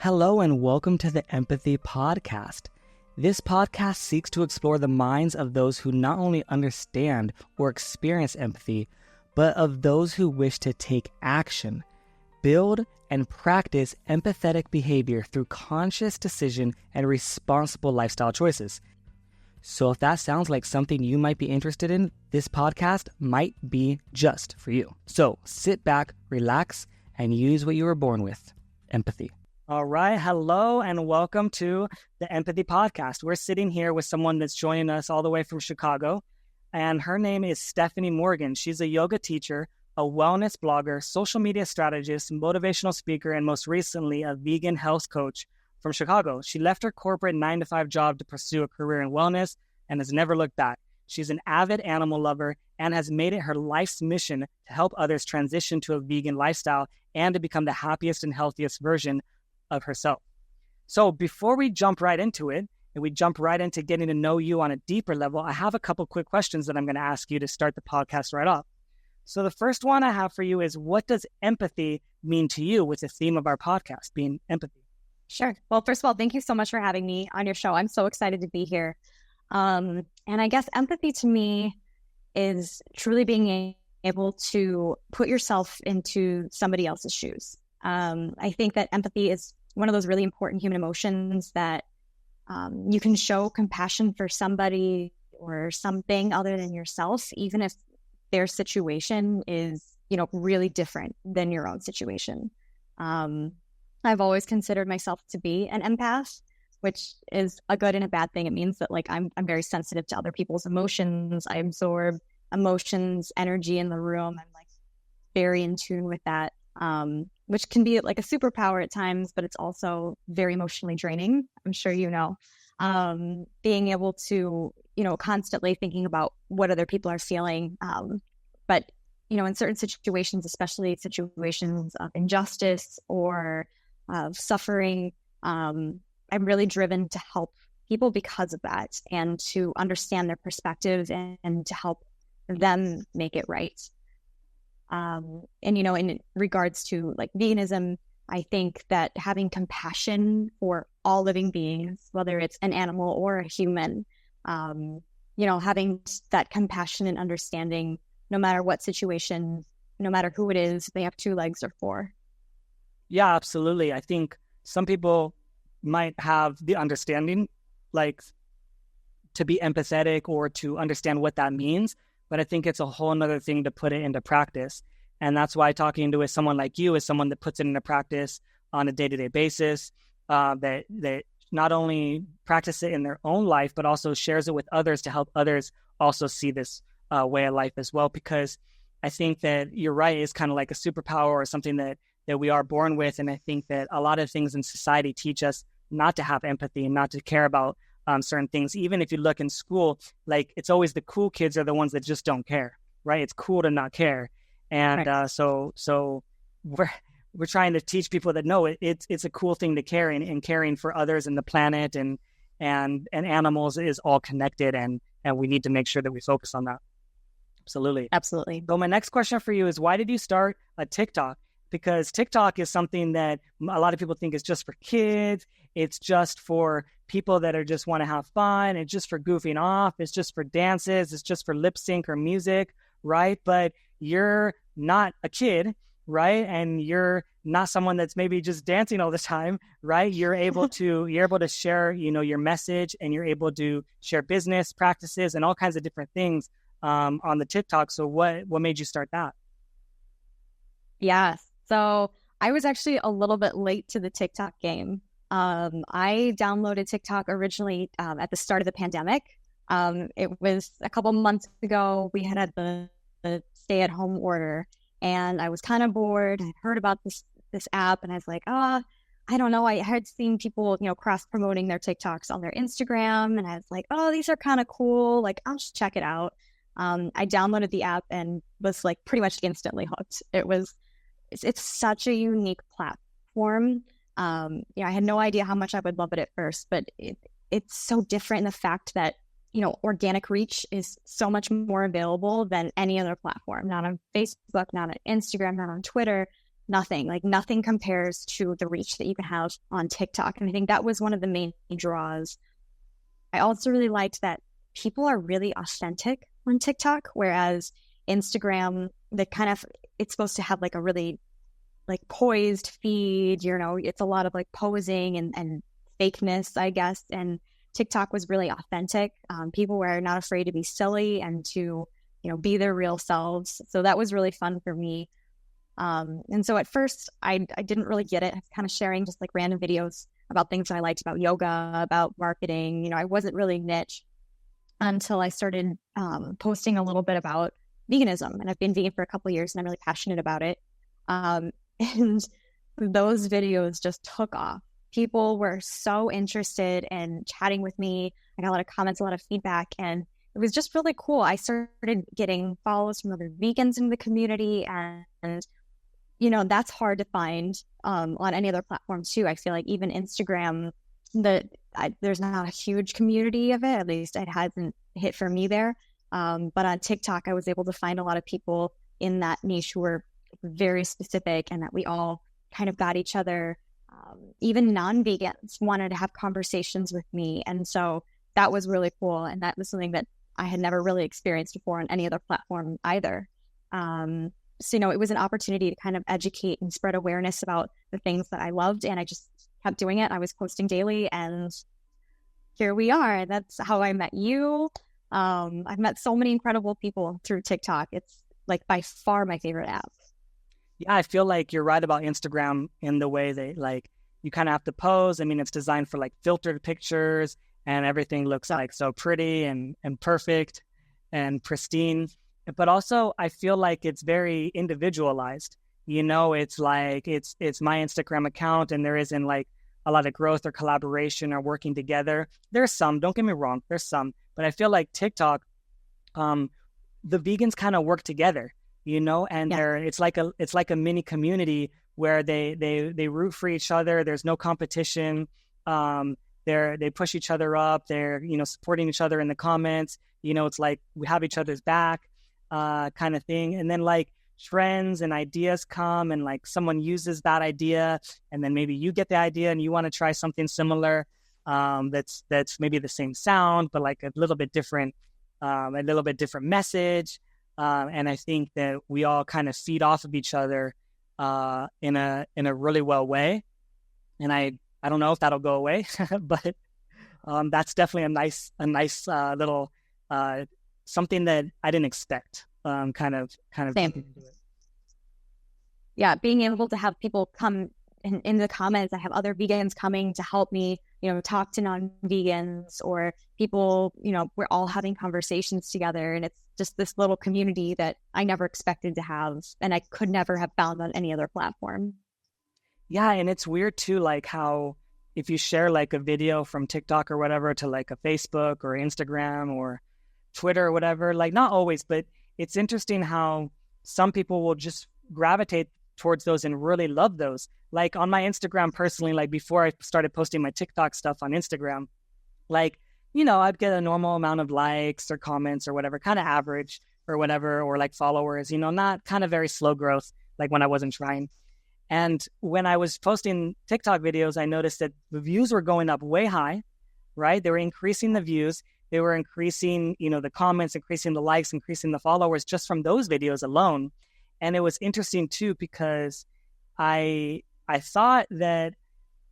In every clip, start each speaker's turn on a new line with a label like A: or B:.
A: Hello and welcome to the Empathy Podcast. This podcast seeks to explore the minds of those who not only understand or experience empathy, but of those who wish to take action, build, and practice empathetic behavior through conscious decision and responsible lifestyle choices. So if that sounds like something you might be interested in, this podcast might be just for you. So sit back, relax, and use what you were born with, empathy. All right. Hello and welcome to the Empathy Podcast. We're sitting here with someone that's joining us all the way from Chicago, and her name is Stephanie Morgyn. She's a yoga teacher, a wellness blogger, social media strategist, motivational speaker, and most recently, a vegan health coach from Chicago. She left her corporate 9-to-5 job to pursue a career in wellness and has never looked back. She's an avid animal lover and has made it her life's mission to help others transition to a vegan lifestyle and to become the happiest and healthiest version of herself. So before we jump right into it, and we jump right into getting to know you on a deeper level, I have a couple quick questions that I'm going to ask you to start the podcast right off. So the first one I have for you is, what does empathy mean to you, with the theme of our podcast being empathy?
B: Sure. Well, first of all, thank you so much for having me on your show. I'm so excited to be here. And I guess empathy to me is truly being able to put yourself into somebody else's shoes. I think that empathy is one of those really important human emotions that you can show compassion for somebody or something other than yourself, even if their situation is, really different than your own situation. I've always considered myself to be an empath, which is a good and a bad thing. It means that I'm very sensitive to other people's emotions. I absorb emotions, energy in the room. I'm very in tune with that. Which can be like a superpower at times, but it's also very emotionally draining. I'm sure you know. Being able to, constantly thinking about what other people are feeling. But, in certain situations, especially situations of injustice or of suffering, I'm really driven to help people because of that and to understand their perspective and to help them make it right. And, in regards to veganism, I think that having compassion for all living beings, whether it's an animal or a human, having that compassion and understanding, no matter what situation, no matter who it is, they have 2 legs or 4.
A: Yeah, absolutely. I think some people might have the understanding, to be empathetic or to understand what that means. But I think it's a whole nother thing to put it into practice. And that's why talking to someone like you is someone that puts it into practice on a day-to-day basis, that not only practice it in their own life, but also shares it with others to help others also see this way of life as well. Because I think that you're right, it's kind of like a superpower or something that we are born with. And I think that a lot of things in society teach us not to have empathy and not to care about certain things. Even if you look in school, it's always the cool kids are the ones that just don't care, right? It's cool to not care. And
B: right.
A: So we're trying to teach people that no, it's a cool thing to care, and caring for others and the planet and animals is all connected, and we need to make sure that we focus on that. Absolutely. So my next question for you is, why did you start a TikTok? Because TikTok is something that a lot of people think is just for kids. It's just for people that are just want to have fun. It's just for goofing off. It's just for dances. It's just for lip sync or music, right? But you're not a kid, right? And you're not someone that's maybe just dancing all the time, right? You're able to share, your message, and you're able to share business practices and all kinds of different things on the TikTok. So what made you start that?
B: Yeah. So I was actually a little bit late to the TikTok game. I downloaded TikTok originally at the start of the pandemic. It was a couple months ago. We had the stay-at-home order, and I was kind of bored. I heard about this app, and I was like, I don't know. I had seen people, cross-promoting their TikToks on their Instagram, and I was like, these are kind of cool. I'll just check it out. I downloaded the app and was pretty much instantly hooked. It's such a unique platform. I had no idea how much I would love it at first, but it's so different in the fact that, organic reach is so much more available than any other platform, not on Facebook, not on Instagram, not on Twitter. nothing. Like nothing compares to the reach that you can have on TikTok. And I think that was one of the main draws. I also really liked that people are really authentic on TikTok, whereas Instagram, it's supposed to have like a really like poised feed, it's a lot of like posing and fakeness, I guess. And TikTok was really authentic. People were not afraid to be silly and to, be their real selves. So that was really fun for me. And so at first I didn't really get it. I was kind of sharing just like random videos about things that I liked about yoga, about marketing. I wasn't really niche until I started posting a little bit about veganism. And I've been vegan for a couple of years and I'm really passionate about it. And those videos just took off. People were so interested in chatting with me. I got a lot of comments, a lot of feedback, and it was just really cool. I started getting follows from other vegans in the community, and that's hard to find on any other platform too. I feel like even Instagram, there's not a huge community of it. At least it hasn't hit for me there. But on TikTok, I was able to find a lot of people in that niche who were very specific, and that we all kind of got each other. Even non-vegans wanted to have conversations with me. And so that was really cool. And that was something that I had never really experienced before on any other platform either. So, it was an opportunity to kind of educate and spread awareness about the things that I loved. And I just kept doing it. I was posting daily, and here we are. That's how I met you. I've met so many incredible people through TikTok. It's like by far my favorite app.
A: Yeah, I feel like you're right about Instagram in the way that like you kind of have to pose. I mean, it's designed for like filtered pictures and everything looks like so pretty and perfect and pristine. But also I feel like it's very individualized. It's like it's my Instagram account and there isn't like a lot of growth or collaboration or working together. There's some, don't get me wrong, there's some, but I feel like TikTok, the vegans kind of work together. And it's like a mini community where they root for each other. There's no competition. They push each other up. They're, supporting each other in the comments. It's like we have each other's back, kind of thing. And then like trends and ideas come and like someone uses that idea and then maybe you get the idea and you want to try something similar. That's maybe the same sound, but like a little bit different message. And I think that we all kind of feed off of each other in a really well way. And I don't know if that'll go away, but that's definitely a nice little something that I didn't expect. Kind of.
B: Same. Yeah, being able to have people come in the comments. I have other vegans coming to help me, talk to non-vegans or people, we're all having conversations together. And it's just this little community that I never expected to have. And I could never have found on any other platform.
A: Yeah. And it's weird too, like how if you share like a video from TikTok or whatever to like a Facebook or Instagram or Twitter or whatever, like not always, but it's interesting how some people will just gravitate towards those and really love those. Like on my Instagram personally, like before I started posting my TikTok stuff on Instagram, like, I'd get a normal amount of likes or comments or whatever, kind of average or whatever, or like followers, not kind of very slow growth, like when I wasn't trying. And when I was posting TikTok videos, I noticed that the views were going up way high, right? They were increasing the views. They were increasing, the comments, increasing the likes, increasing the followers just from those videos alone. And it was interesting too, because I thought that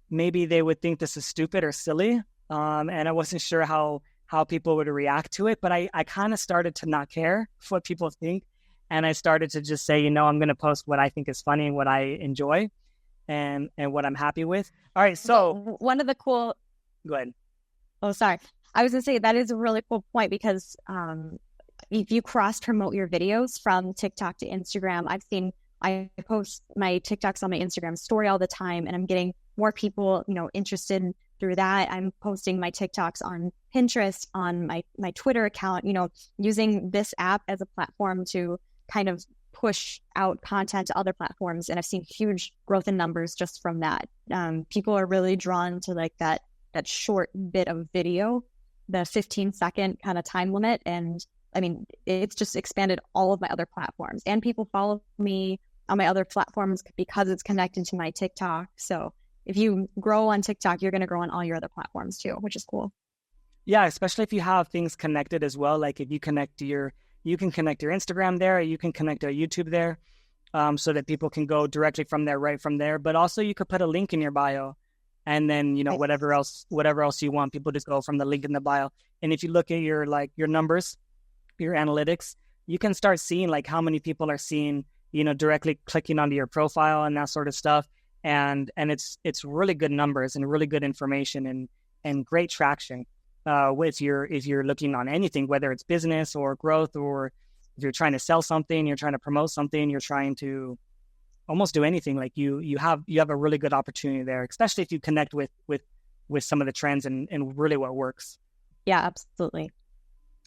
A: maybe they would think this is stupid or silly. And I wasn't sure how people would react to it, but I kind of started to not care what people think. And I started to just say, I'm going to post what I think is funny and what I enjoy and what I'm happy with. All right. So
B: one of the cool,
A: go ahead.
B: Oh, sorry. I was going to say that is a really cool point because if you cross promote your videos from TikTok to Instagram, I post my TikToks on my Instagram story all the time, and I'm getting more people, interested through that. I'm posting my TikToks on Pinterest, on my Twitter account, using this app as a platform to kind of push out content to other platforms. And I've seen huge growth in numbers just from that. People are really drawn to like that short bit of video, the 15-second kind of time limit. And I mean, it's just expanded all of my other platforms, and people follow me on my other platforms because it's connected to my TikTok. So if you grow on TikTok, you're going to grow on all your other platforms too, which is cool.
A: Yeah, especially if you have things connected as well. Like if you you can connect your Instagram there, you can connect your YouTube there, so that people can go directly from there, right from there. But also you could put a link in your bio, and then, whatever else you want, people just go from the link in the bio. And if you look at your numbers, your analytics, you can start seeing like how many people are seeing, directly clicking onto your profile and that sort of stuff. And it's really good numbers and really good information and great traction. If you're looking on anything, whether it's business or growth, or if you're trying to sell something, you're trying to promote something, you're trying to almost do anything, like you have a really good opportunity there, especially if you connect with some of the trends and really what works.
B: Yeah, absolutely.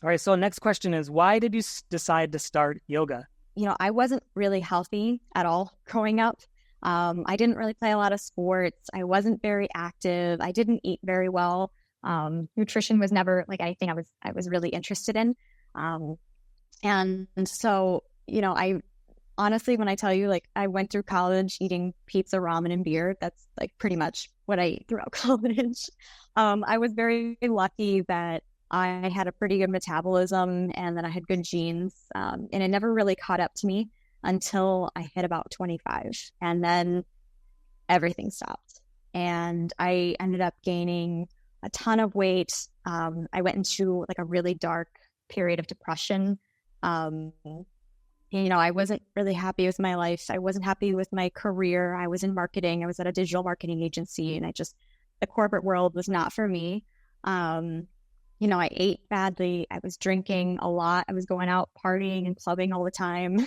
A: All right. So next question is, why did you decide to start yoga?
B: I wasn't really healthy at all growing up. I didn't really play a lot of sports. I wasn't very active. I didn't eat very well. Nutrition was never like anything I was really interested in. And so, I honestly, when I tell you, like, I went through college eating pizza, ramen, and beer, that's like pretty much what I ate throughout college. I was very lucky that I had a pretty good metabolism and that I had good genes. And it never really caught up to me until I hit about 25. And then everything stopped. And I ended up gaining a ton of weight. I went into like a really dark period of depression. I wasn't really happy with my life. I wasn't happy with my career. I was in marketing. I was at a digital marketing agency, and the corporate world was not for me. I ate badly. I was drinking a lot. I was going out partying and clubbing all the time.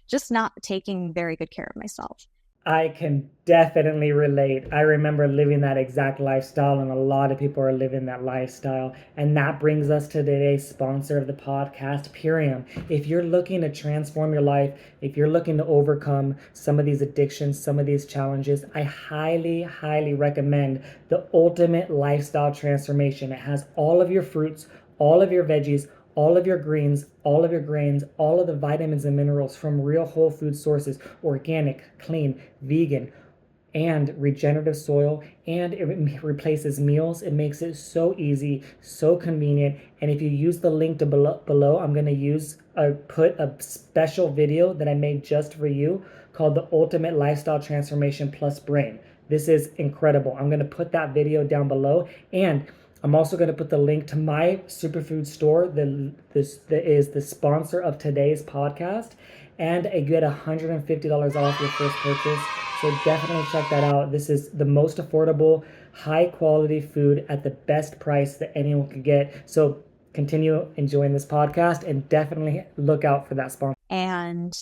B: Just not taking very good care of myself.
A: I can definitely relate. I remember living that exact lifestyle, and a lot of people are living that lifestyle. And that brings us to today's sponsor of the podcast, Purium. If you're looking to transform your life, if you're looking to overcome some of these addictions, some of these challenges, I highly, highly recommend the Ultimate Lifestyle Transformation. It has all of your fruits, all of your veggies, all of your greens, all of your grains, all of the vitamins and minerals from real whole food sources, organic, clean, vegan, and regenerative soil, and it replaces meals. It makes it so easy, so convenient. And if you use the link below, I'm going to put a special video that I made just for you called the Ultimate Lifestyle Transformation Plus Brain. This is incredible. I'm going to put that video down below, and I'm also going to put the link to my superfood store that is the sponsor of today's podcast, and I get $150 off your first purchase. So definitely check that out. This is the most affordable, high quality food at the best price that anyone could get. So continue enjoying this podcast and definitely look out for that sponsor.
B: And,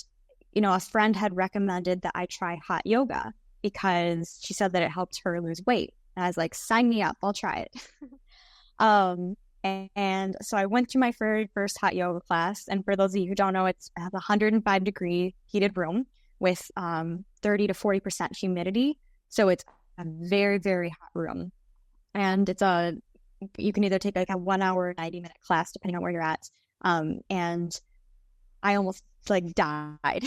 B: a friend had recommended that I try hot yoga because she said that it helped her lose weight. And I was like, sign me up, I'll try it. And so I went to my very first hot yoga class. And for those of you who don't know, it has a 105-degree heated room with 30 to 40% humidity. So it's a very, very hot room. And you can either take like a 1 hour, 90-minute class, depending on where you're at. And I almost died.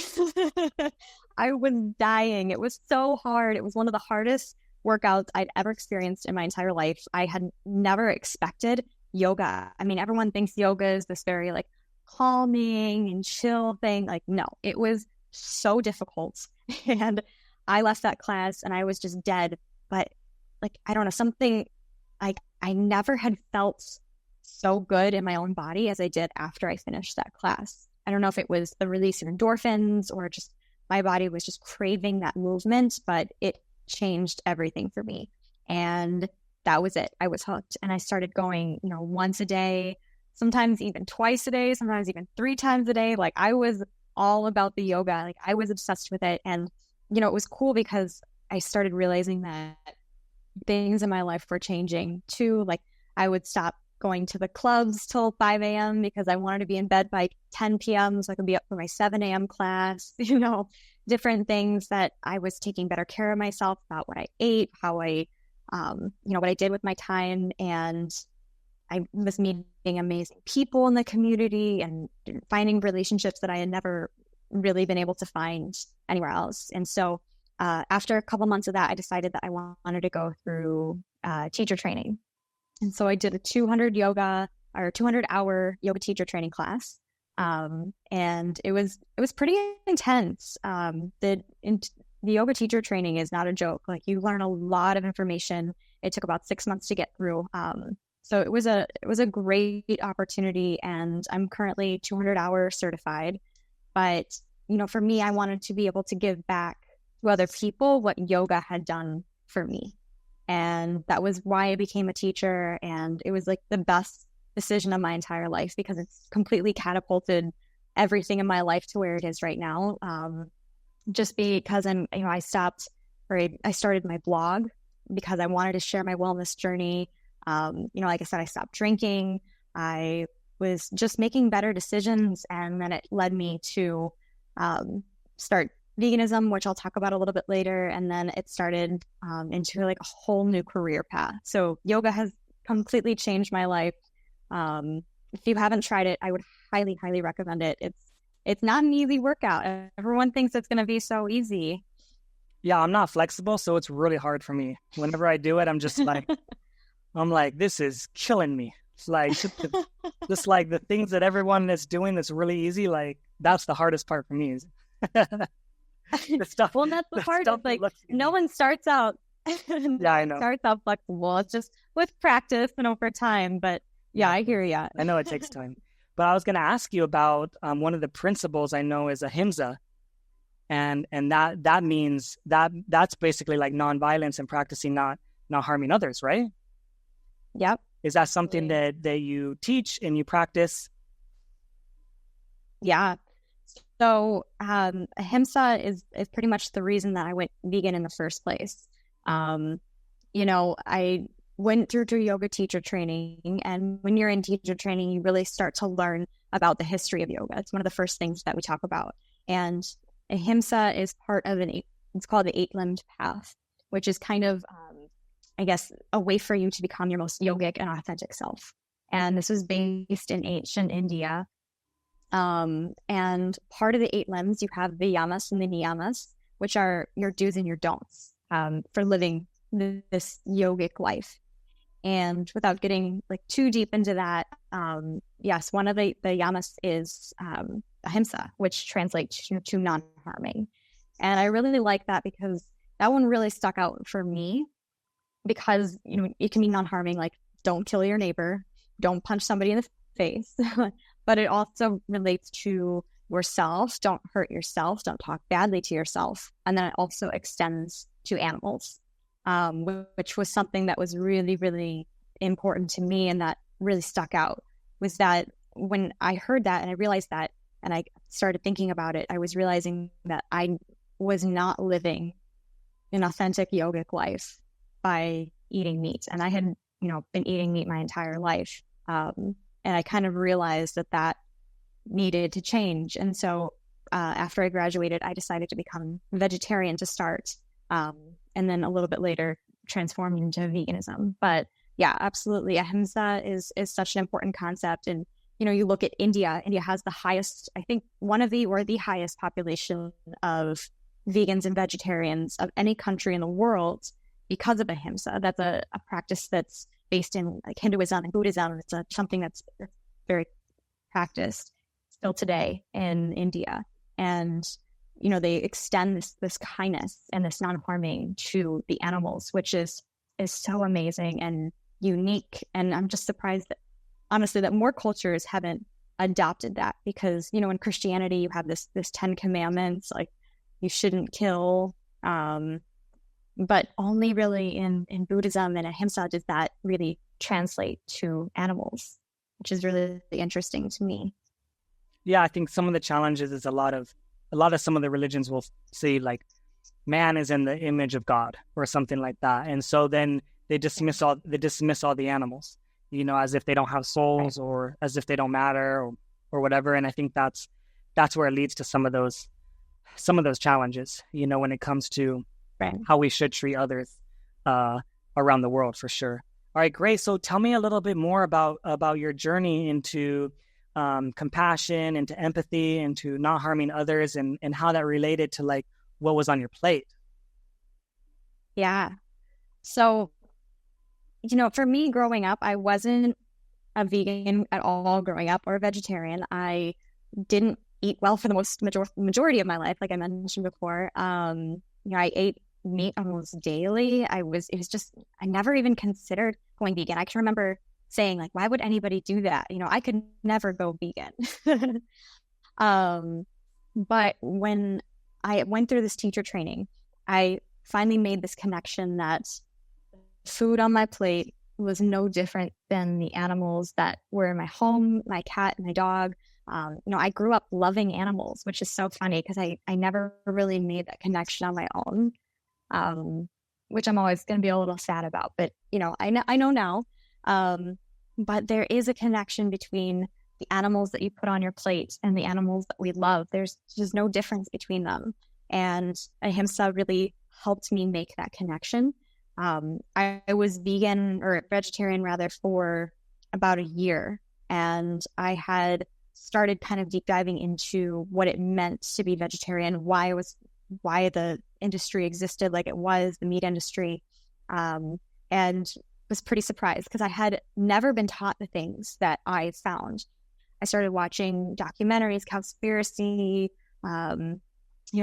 B: I was dying. It was so hard. It was one of the hardest workouts I'd ever experienced in my entire life. I had never expected yoga. I mean, everyone thinks yoga is this very calming and chill thing. No, it was so difficult. And I left that class and I was just dead. But I don't know, something I never had felt so good in my own body as I did after I finished that class. I don't know if it was the release of endorphins or just my body was just craving that movement, but it changed everything for me. And that was it. I was hooked, and I started going, once a day, sometimes even twice a day, sometimes even 3 times a day. I was all about the yoga. I was obsessed with it. And, it was cool because I started realizing that things in my life were changing too. I would stop going to the clubs till 5 a.m. because I wanted to be in bed by 10 p.m. so I could be up for my 7 a.m. class, different things that I was taking better care of myself about what I ate, how I, what I did with my time. And I was meeting amazing people in the community and finding relationships that I had never really been able to find anywhere else. And so after a couple months of that, I decided that I wanted to go through teacher training. And so I did a 200-hour yoga teacher training class. And it was pretty intense. The yoga teacher training is not a joke. Like, you learn a lot of information. It took about 6 months to get through. So it was a great opportunity, and I'm currently 200-hour certified. But, for me, I wanted to be able to give back to other people what yoga had done for me. And that was why I became a teacher. And it was like the best decision of my entire life, because it's completely catapulted everything in my life to where it is right now. Just because I started my blog because I wanted to share my wellness journey. Like I said, I stopped drinking. I was just making better decisions. And then it led me to start veganism, which I'll talk about a little bit later. And then it started into like a whole new career path. So yoga has completely changed my life. If you haven't tried it, I would highly, highly recommend it. It's not an easy workout. Everyone thinks it's going to be so easy.
A: Yeah, I'm not flexible, so it's really hard for me. Whenever I do it, I'm just like, this is killing me. It's like, just like the things that everyone is doing that's really easy, like, that's the hardest part for me. The stuff.
B: Well, that's the part. Like, no one starts out.
A: Yeah, I know.
B: Starts out flexible. It's just with practice and over time. But yeah, I hear you.
A: I know it takes time. But I was going to ask you about one of the principles I know is Ahimsa. And that means that's basically like nonviolence and practicing not harming others, right?
B: Yep.
A: Is that something that you teach and you practice?
B: Yeah. So Ahimsa is pretty much the reason that I went vegan in the first place. I went through yoga teacher training, and when you're in teacher training, you really start to learn about the history of yoga. It's one of the first things that we talk about. And Ahimsa is part of it's called the 8-limbed path, which is kind of, a way for you to become your most yogic and authentic self. And this was based in ancient India. And part of the 8 limbs, you have the yamas and the niyamas, which are your do's and your don'ts for living this yogic life. And without getting like too deep into that, yes, one of the yamas is Ahimsa, which translates to non-harming. And I really like that because that one really stuck out for me, because it can be non-harming, like don't kill your neighbor, don't punch somebody in the face, but it also relates to yourself. Don't hurt yourself, don't talk badly to yourself. And then it also extends to animals, which was something that was really, really important to me, and that really stuck out, was that when I heard that and I realized that, and I started thinking about it, I was realizing that I was not living an authentic yogic life by eating meat. And I had, been eating meat my entire life. And I kind of realized that needed to change. And so after I graduated, I decided to become vegetarian to start. And then a little bit later transformed into veganism. But yeah, absolutely. Ahimsa is such an important concept. And, you look at India. India has the highest, I think one of the highest population of vegans and vegetarians of any country in the world because of Ahimsa. That's a practice that's based in like Hinduism and Buddhism. It's something that's very practiced still today in India. And, they extend this kindness and this non-harming to the animals, which is so amazing and unique. And I'm just surprised that, honestly, that more cultures haven't adopted that, because, in Christianity, you have this 10 commandments, like you shouldn't kill, but only really in Buddhism and Ahimsa does that really translate to animals, which is really interesting to me.
A: Yeah, I think some of the challenges is a lot of some of the religions will say like man is in the image of God or something like that, and so then they dismiss all the animals, as if they don't have souls, right, or as if they don't matter or whatever. And I think that's where it leads to some of those challenges, when it comes to
B: right,
A: how we should treat others around the world, for sure. All right, great. So tell me a little bit more about your journey into compassion, into empathy, into not harming others, and how that related to like what was on your plate.
B: Yeah. So, for me growing up, I wasn't a vegan at all growing up, or a vegetarian. I didn't eat well for the majority of my life, like I mentioned before. I ate meat almost daily. I never even considered going vegan. I can remember saying, like, why would anybody do that? I could never go vegan. But when I went through this teacher training, I finally made this connection that food on my plate was no different than the animals that were in my home, my cat, my dog. I grew up loving animals, which is so funny because I never really made that connection on my own, which I'm always going to be a little sad about. But, I know now. But there is a connection between the animals that you put on your plate and the animals that we love. There's just no difference between them. And Ahimsa really helped me make that connection. I was vegan, or vegetarian rather, for about a year. And I had started kind of deep diving into what it meant to be vegetarian, why the industry existed like it was, the meat industry, and was pretty surprised because I had never been taught the things that I found. I started watching documentaries, Cowspiracy,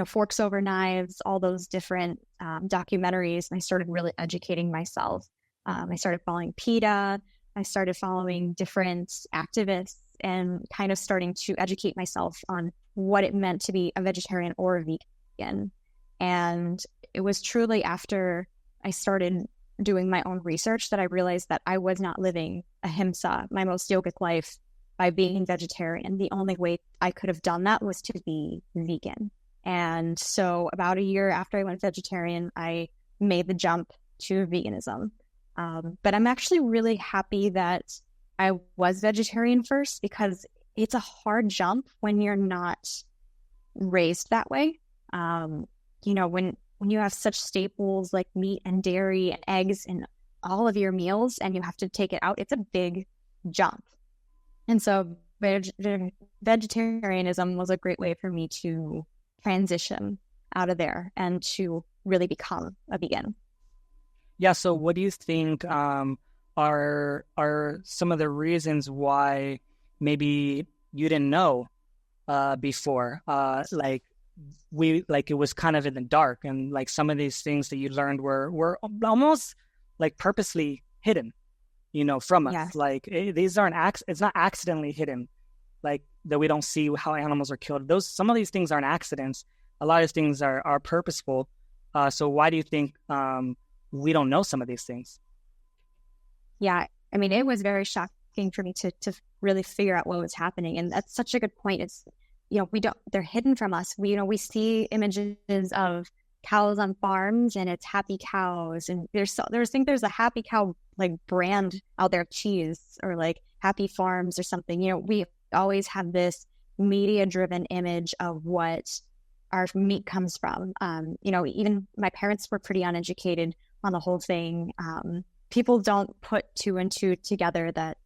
B: Forks Over Knives, all those different documentaries, and I started really educating myself. I started following PETA. I started following different activists and kind of starting to educate myself on what it meant to be a vegetarian or a vegan. And it was truly after I started doing my own research that I realized that I was not living Ahimsa, my most yogic life, by being vegetarian. The only way I could have done that was to be vegan. And so about a year after I went vegetarian, I made the jump to veganism. But I'm actually really happy that I was vegetarian first, because it's a hard jump when you're not raised that way. When you have such staples like meat and dairy and eggs in all of your meals and you have to take it out, it's a big jump. And so vegetarianism was a great way for me to transition out of there and to really become a vegan.
A: Yeah. So what do you think are some of the reasons why maybe you didn't know before? It was kind of in the dark, and like some of these things that you learned were almost like purposely hidden, from us.
B: Yes.
A: Like these aren't it's not accidentally hidden, like that we don't see how animals are killed. Some of these things aren't accidents. A lot of these things are purposeful. So why do you think we don't know some of these things?
B: Yeah, I mean, it was very shocking for me to really figure out what was happening, and that's such a good point. It's they're hidden from us. We see images of cows on farms and it's happy cows, and there's a happy cow like brand out there, cheese, or like Happy Farms or something. We always have this media driven image of what our meat comes from. Even my parents were pretty uneducated on the whole thing. People don't put two and two together that,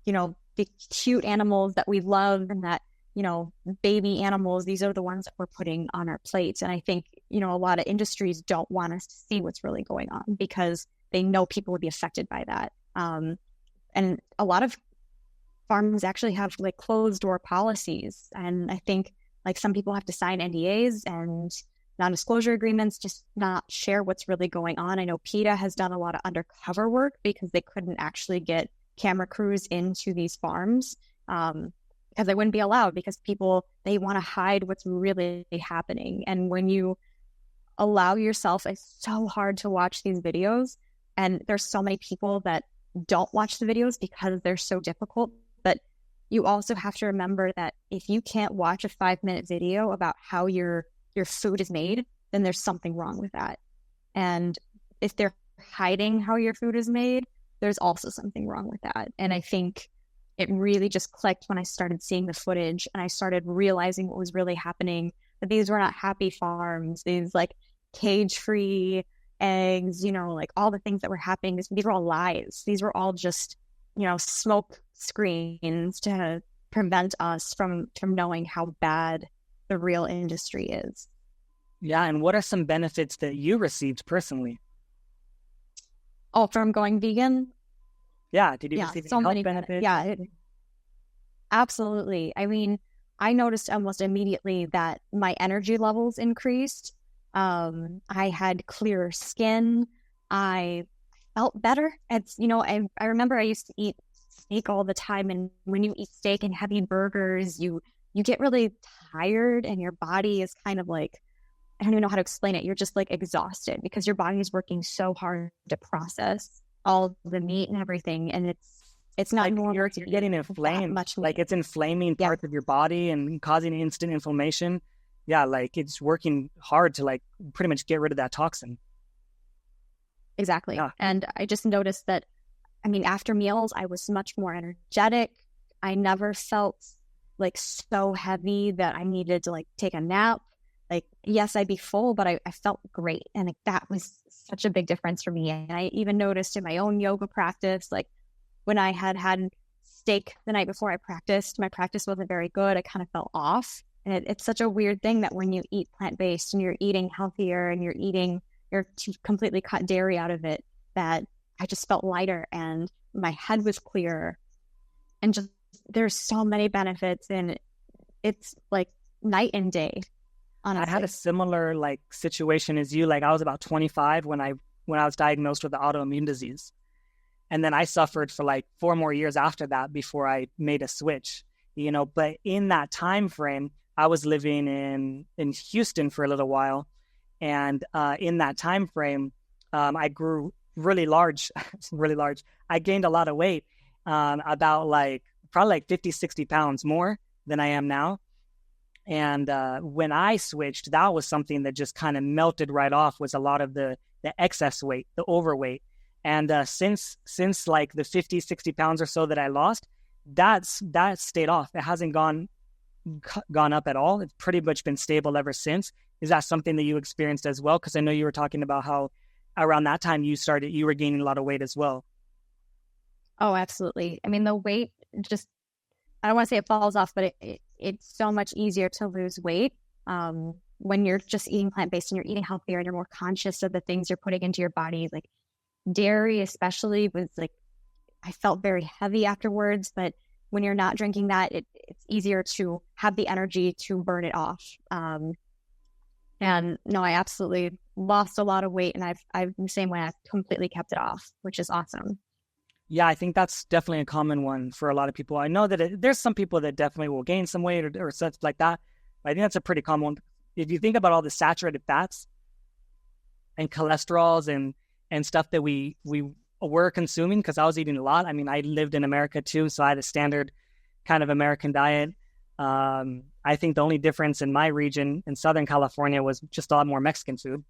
B: the cute animals that we love and that, baby animals, these are the ones that we're putting on our plates. And I think, a lot of industries don't want us to see what's really going on because they know people would be affected by that. And a lot of farms actually have like closed door policies. And I think like some people have to sign NDAs and non-disclosure agreements, just not share what's really going on. I know PETA has done a lot of undercover work because they couldn't actually get camera crews into these farms because they wouldn't be allowed, because people, they want to hide what's really happening. And when you allow yourself, it's so hard to watch these videos. And there's so many people that don't watch the videos because they're so difficult. But you also have to remember that if you can't watch a 5-minute video about how your food is made, then there's something wrong with that. And if they're hiding how your food is made, there's also something wrong with that. And I think it really just clicked when I started seeing the footage and I started realizing what was really happening, that these were not happy farms, these like cage-free eggs, like all the things that were happening. These were all lies. These were all just, smoke screens to prevent us from knowing how bad the real industry is.
A: Yeah, and what are some benefits that you received personally?
B: Oh, from going vegan?
A: Yeah, did you receive any health benefits?
B: Yeah, absolutely. I mean, I noticed almost immediately that my energy levels increased. I had clearer skin. I felt better. It's, I remember I used to eat steak all the time. And when you eat steak and heavy burgers, you get really tired and your body is kind of like, I don't even know how to explain it. You're just like exhausted because your body is working so hard to process all the meat and everything. And it's not
A: like
B: normal.
A: You're getting inflamed.
B: Much meat.
A: Like it's inflaming parts of your body and causing instant inflammation. Yeah, like it's working hard to like pretty much get rid of that toxin.
B: Exactly.
A: Yeah.
B: And I just noticed that, I mean, after meals, I was much more energetic. I never felt like so heavy that I needed to like take a nap. Like, yes, I'd be full, but I felt great. And like, that was such a big difference for me. And I even noticed in my own yoga practice, like when I had steak the night before I practiced, my practice wasn't very good. I kind of felt off. And it's such a weird thing that when you eat plant-based and you're eating healthier and you're completely cut dairy out of it, that I just felt lighter and my head was clearer. And just there's so many benefits, and it's like night and day. Honestly.
A: I had a similar like situation as you. Like I was about 25 when I was diagnosed with the autoimmune disease. And then I suffered for like 4 more years after that before I made a switch, but in that time frame, I was living in Houston for a little while. And in that time frame, I grew really large, really large. I gained a lot of weight, about probably like 50, 60 pounds more than I am now. And when I switched, that was something that just kind of melted right off, was a lot of the excess weight, the overweight. And since like the 50, 60 pounds or so that I lost, that stayed off. It hasn't gone up at all. It's pretty much been stable ever since. Is that something that you experienced as well? Because I know you were talking about how around that time you were gaining a lot of weight as well.
B: Oh, absolutely. I mean, the weight just, I don't want to say it falls off, but it's so much easier to lose weight when you're just eating plant-based and you're eating healthier and you're more conscious of the things you're putting into your body. Like dairy especially was like, I felt very heavy afterwards, but when you're not drinking that, it's easier to have the energy to burn it off. And no, I absolutely lost a lot of weight, and I've the same way. I've completely kept it off, which is awesome.
A: Yeah, I think that's definitely a common one for a lot of people. I know that there's some people that definitely will gain some weight or such like that. But I think that's a pretty common one. If you think about all the saturated fats and cholesterols and stuff that we were consuming, because I was eating a lot. I mean, I lived in America too, so I had a standard kind of American diet. I think the only difference in my region in Southern California was just a lot more Mexican food.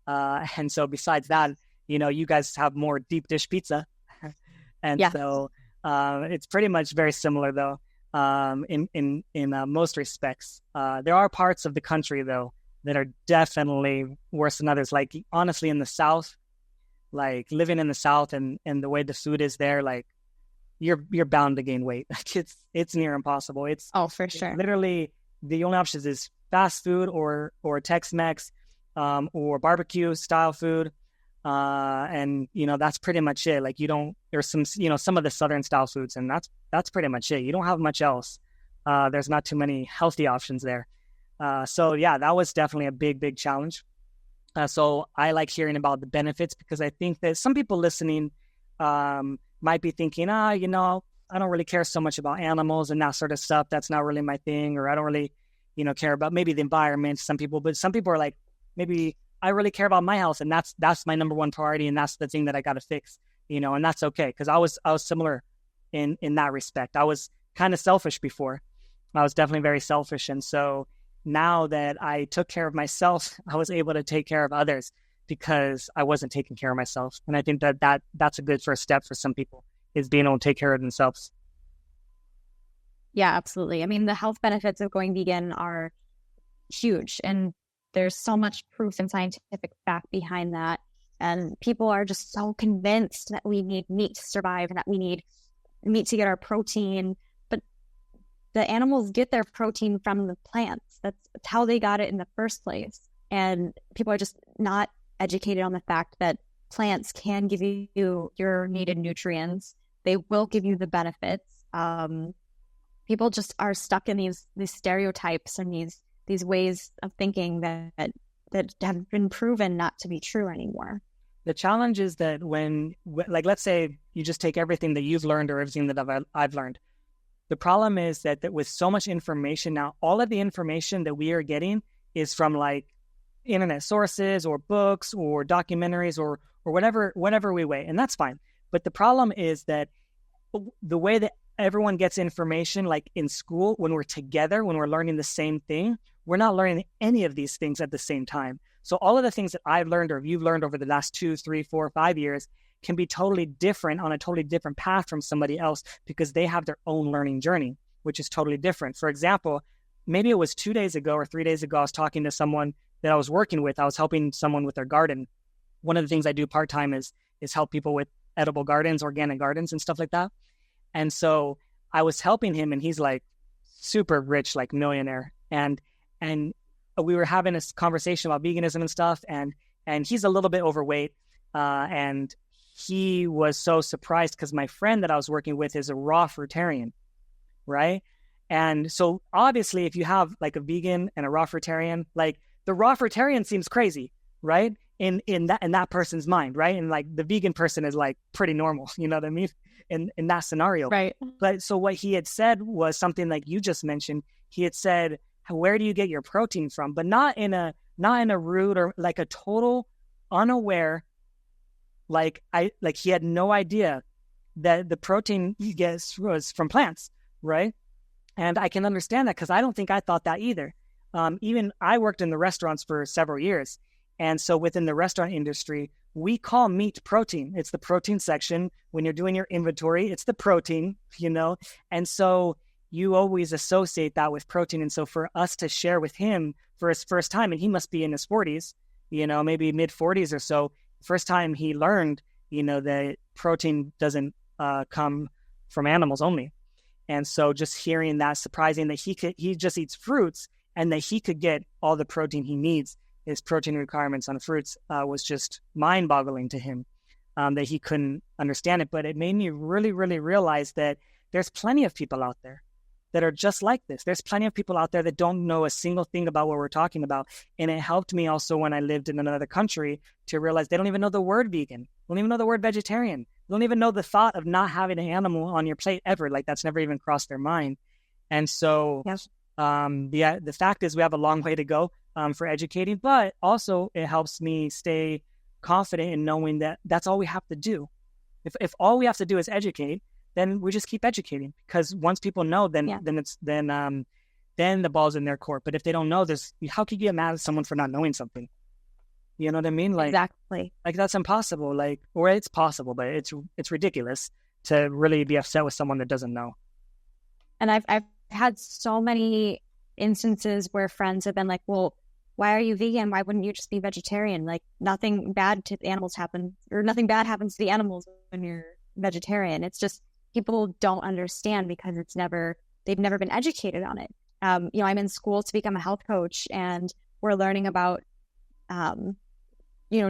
A: And so besides that, you guys have more deep dish pizza. And so it's pretty much very similar though, in most respects. There are parts of the country though that are definitely worse than others. Like honestly, in the South, like living in the South and the way the food is there, like you're bound to gain weight. Like it's near impossible.
B: For sure.
A: Literally the only options is fast food or Tex-Mex, or barbecue style food. And that's pretty much it. Like there's some of the Southern style foods, and that's pretty much it. You don't have much else. There's not too many healthy options there. So yeah, that was definitely a big challenge. So I like hearing about the benefits, because I think that some people listening might be thinking, I don't really care so much about animals and that sort of stuff. That's not really my thing. Or I don't really, care about maybe the environment, but some people are like, maybe I really care about my health, and that's my number one priority, and that's the thing that I got to fix, and that's okay. Because I was similar in that respect. I was kind of selfish before. I was definitely very selfish. And so now that I took care of myself, I was able to take care of others because I wasn't taking care of myself. And I think that's a good first step for some people, is being able to take care of themselves.
B: Yeah, absolutely. I mean, the health benefits of going vegan are huge, and there's so much proof and scientific fact behind that. And people are just so convinced that we need meat to survive and that we need meat to get our protein. But the animals get their protein from the plants. That's how they got it in the first place. And people are just not educated on the fact that plants can give you your needed nutrients. They will give you the benefits. People just are stuck in these stereotypes and these ways of thinking that have been proven not to be true anymore.
A: The challenge is that like, let's say you just take everything that you've learned or everything that I've learned. The problem is that with so much information now, all of the information that we are getting is from like internet sources or books or documentaries or whatever we weigh, and that's fine. But the problem is that the way that everyone gets information, like in school, when we're together, when we're learning the same thing, we're not learning any of these things at the same time. So all of the things that I've learned or you've learned over the last 2, 3, 4, 5 years can be totally different on a totally different path from somebody else because they have their own learning journey, which is totally different. For example, maybe it was 2 days ago or 3 days ago, I was talking to someone that I was working with. I was helping someone with their garden. One of the things I do part-time is help people with edible gardens, organic gardens and stuff like that. And so I was helping him, and he's like super rich, like millionaire. And we were having this conversation about veganism and stuff. And he's a little bit overweight. And he was so surprised because my friend that I was working with is a raw fruitarian, right? And so obviously if you have like a vegan and a raw fruitarian, like the raw fruitarian seems crazy, right? In that person's mind, right? And like the vegan person is like pretty normal, you know what I mean? In that scenario.
B: Right.
A: But so what he had said was something like you just mentioned. He had said, where do you get your protein from? But not in a rude or like a total unaware, like he had no idea that the protein he gets was from plants, right? And I can understand that because I don't think I thought that either. Even I worked in the restaurants for several years. And so within the restaurant industry, we call meat protein. It's the protein section. When you're doing your inventory, it's the protein, you know? And so you always associate that with protein. And so for us to share with him for his first time, and he must be in his 40s, you know, maybe mid 40s or so, first time he learned, you know, that protein doesn't come from animals only. And so just hearing that, surprising that he just eats fruits and that he could get all the protein he needs, his protein requirements on fruits, was just mind-boggling to him, that he couldn't understand it. But it made me really, really realize that there's plenty of people out there that are just like this. There's plenty of people out there that don't know a single thing about what we're talking about. And it helped me also when I lived in another country to realize they don't even know the word vegan. They don't even know the word vegetarian. They don't even know the thought of not having an animal on your plate ever. Like that's never even crossed their mind. And so
B: yes.
A: The fact is we have a long way to go for educating, but also it helps me stay confident in knowing that that's all we have to do. If all we have to do is educate, then we just keep educating, because once people know, then the ball's in their court. But if they don't know, how could you get mad at someone for not knowing something? You know what I mean? Like,
B: exactly.
A: Like that's impossible. Like, or it's possible, but it's ridiculous to really be upset with someone that doesn't know.
B: And I've had so many instances where friends have been like, well, why are you vegan? Why wouldn't you just be vegetarian? Like nothing bad to the animals happens, or nothing bad happens to the animals when you're vegetarian. It's just people don't understand because they've never been educated on it. I'm in school to become a health coach, and we're learning about,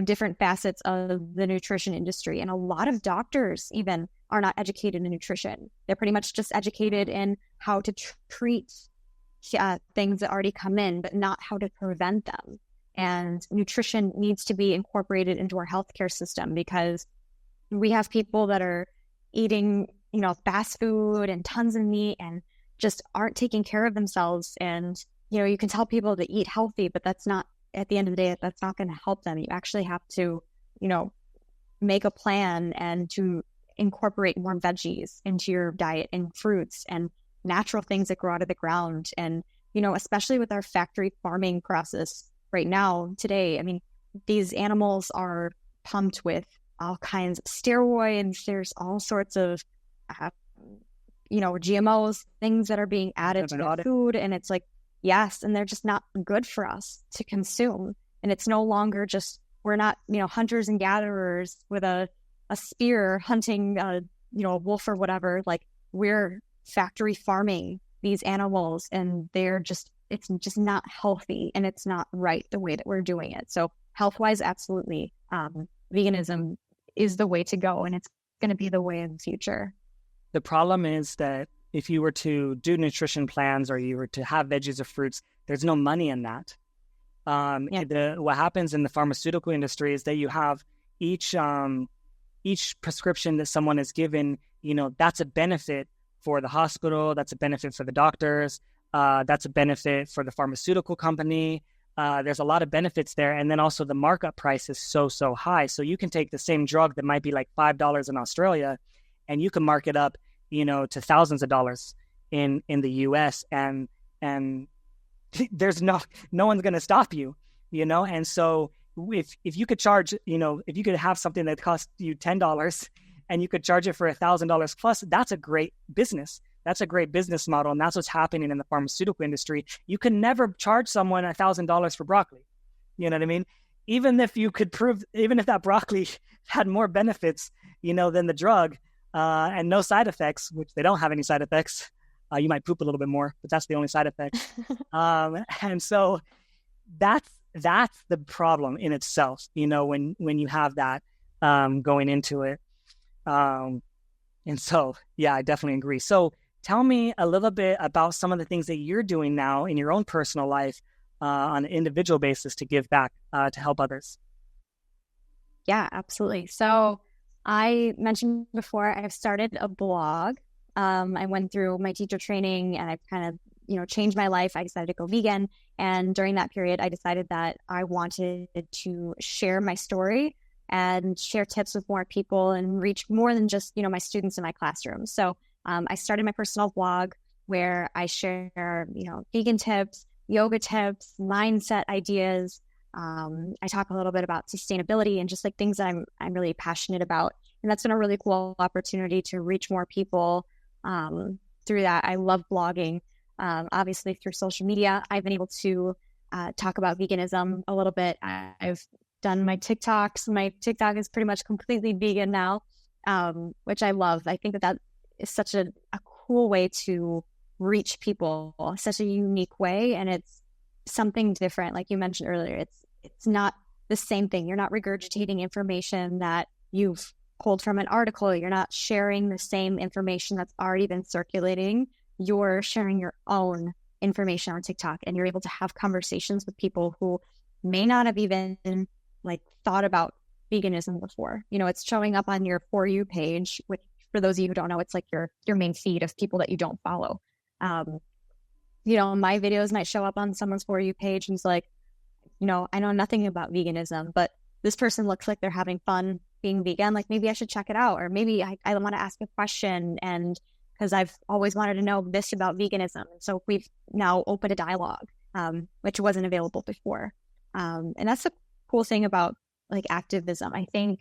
B: different facets of the nutrition industry. And a lot of doctors even are not educated in nutrition. They're pretty much just educated in how to treat things that already come in, but not how to prevent them. And nutrition needs to be incorporated into our healthcare system, because we have people that are eating, fast food and tons of meat and just aren't taking care of themselves. And, you can tell people to eat healthy, but that's not, at the end of the day, that's not going to help them. You actually have to, make a plan and to incorporate more veggies into your diet and fruits and natural things that grow out of the ground. And, especially with our factory farming process right now, today, I mean, these animals are pumped with all kinds of steroids. There's all sorts of, GMOs, things that are being added to the food. And it's like, yes, and they're just not good for us to consume. And it's no longer just, we're not, hunters and gatherers with a spear hunting, a wolf or whatever. Like, we're factory farming these animals, and it's just not healthy, and it's not right the way that we're doing it. So health-wise, absolutely, veganism is the way to go, and it's going to be the way in the future.
A: The problem is that if you were to do nutrition plans or you were to have veggies or fruits, there's no money in that. What happens in the pharmaceutical industry is that you have each prescription that someone is given, that's a benefit for the hospital, that's a benefit for the doctors, that's a benefit for the pharmaceutical company. There's a lot of benefits there. And then also the markup price is so high. So you can take the same drug that might be like $5 in Australia, and you can mark it up, to thousands of dollars in the US, and there's no one's going to stop you, And so if you could charge, if you could have something that costs you $10 and you could charge it for $1,000 plus, that's a great business. That's a great business model. And that's what's happening in the pharmaceutical industry. You can never charge someone $1,000 for broccoli. You know what I mean? Even if that broccoli had more benefits, than the drug, and no side effects, which they don't have any side effects. You might poop a little bit more, but that's the only side effect. And so that's the problem in itself, when you have that going into it. And so, yeah, I definitely agree. So tell me a little bit about some of the things that you're doing now in your own personal life on an individual basis to give back, to help others.
B: Yeah, absolutely. So I mentioned before, I've started a blog. I went through my teacher training, and I've kind of, changed my life. I decided to go vegan. And during that period, I decided that I wanted to share my story and share tips with more people and reach more than just, my students in my classroom. So I started my personal blog where I share, vegan tips, yoga tips, mindset ideas. I talk a little bit about sustainability and just like things that I'm really passionate about. And that's been a really cool opportunity to reach more people through that. I love blogging. Obviously through social media, I've been able to talk about veganism a little bit. I've done my TikToks. My TikTok is pretty much completely vegan now, which I love. I think that is such a cool way to reach people, such a unique way. And it's something different. Like you mentioned earlier, it's not the same thing. You're not regurgitating information that you've pulled from an article. You're not sharing the same information that's already been circulating. You're sharing your own information on TikTok, and you're able to have conversations with people who may not have even thought about veganism before. It's showing up on your For You page, which for those of you who don't know, it's like your main feed of people that you don't follow. My videos might show up on someone's For You page and it's like, I know nothing about veganism, but this person looks like they're having fun being vegan. Like maybe I should check it out, or maybe I want to ask a question, and because I've always wanted to know this about veganism. So we've now opened a dialogue, which wasn't available before. And that's the cool thing about activism. I think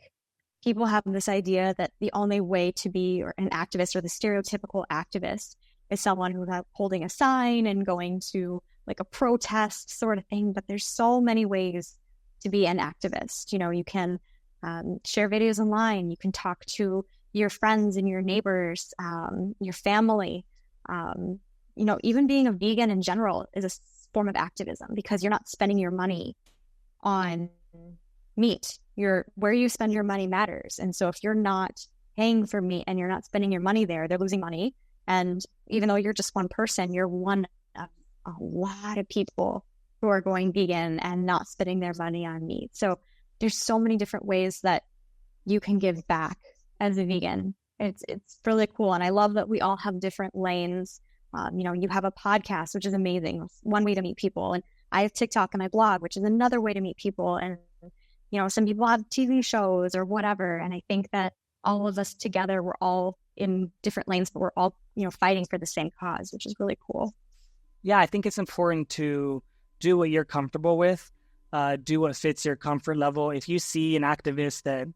B: people have this idea that the only way to be an activist, or the stereotypical activist, is someone who's holding a sign and going to a protest sort of thing. But there's so many ways to be an activist. You can share videos online. You can talk to your friends and your neighbors, your family. Even being a vegan in general is a form of activism, because you're not spending your money on meat. Where you spend your money matters. And so if you're not paying for meat and you're not spending your money there, they're losing money. And even though you're just one person, you're one of a lot of people who are going vegan and not spending their money on meat. So there's so many different ways that you can give back as a vegan. It's really cool. And I love that we all have different lanes. You have a podcast, which is amazing. It's one way to meet people. And I have TikTok and my blog, which is another way to meet people. And, some people have TV shows or whatever. And I think that all of us together, we're all in different lanes, but we're all, fighting for the same cause, which is really cool.
A: Yeah, I think it's important to do what you're comfortable with, do what fits your comfort level. If you see an activist that,